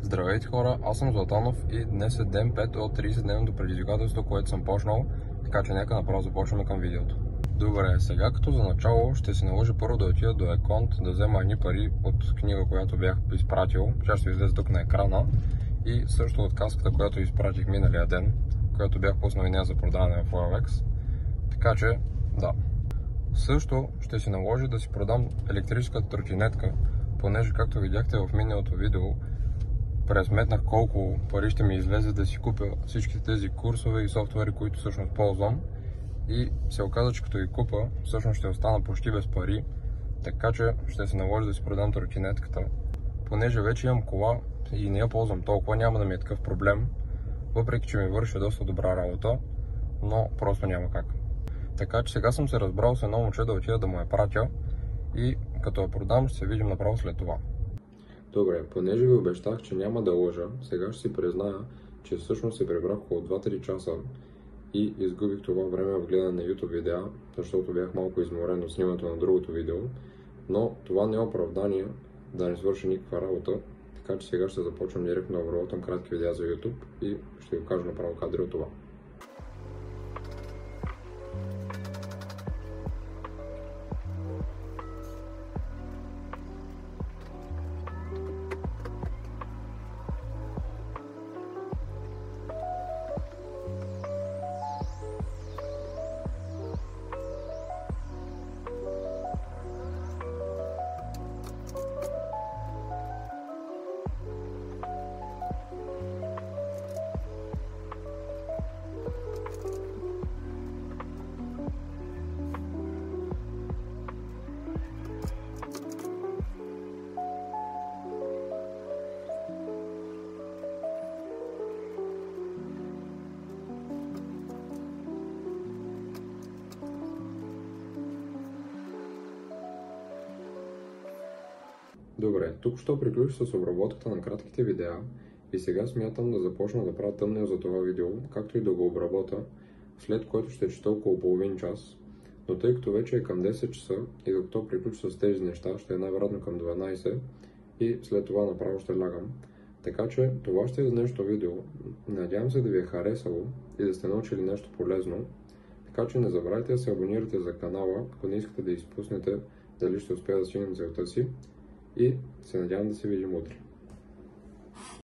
Здравейте хора, аз съм Златанов и днес е ден 5 от 30-дневното предизвикателство, което съм почнал, така че нека направо започваме към видеото. Добре, сега като за начало ще се наложи първо да отида до Еконт, да взема едни пари от книга, която бях изпратил, тя ще излезе тук на екрана, и също от каската, която изпратих миналия ден, която бях пуснал и нея за продаване в OLX. Така че, да. Също ще се наложи да си продам електрическата тротинетка, понеже както видяхте в миналото видео, пресметнах колко пари ще ми излезе да си купя всички тези курсове и софтуери, които всъщност ползвам. И се оказа, че като ги купа, всъщност ще остана почти без пари, така че ще се наложи да си продам тротинетката. Понеже вече имам кола и не я ползвам толкова, няма да ми е такъв проблем, въпреки че ми върши доста добра работа, но просто няма как. Така че сега съм се разбрал с едно момче да отида да му я пратя и като я продам ще се видим направо след това. Добре, понеже ви обещах, че няма да лъжа, сега ще си призная, че всъщност се прибрах около 2-3 часа и изгубих това време в гледане на YouTube видеа, защото бях малко изморен от снимането на другото видео, но това не е оправдание да не свърши никаква работа, така че сега ще започвам директно да обработвам кратки видеа за YouTube и ще ви кажа направо кадри от това. Добре, тук ще приключи с обработката на кратките видеа и сега смятам да започна да правя тъмнел за това видео, както и да го обработа, след което ще чета около половин час. Но тъй като вече е към 10 часа и докато приключи с тези неща, ще е най-вероятно към 12 и след това направо ще лягам. Така че това ще е за днешното видео. Надявам се да ви е харесало и да сте научили нещо полезно. Така че не забравяйте да се абонирате за канала, ако не искате да изпуснете дали ще успея да стигнем целта си. И се надявам да се видим утре.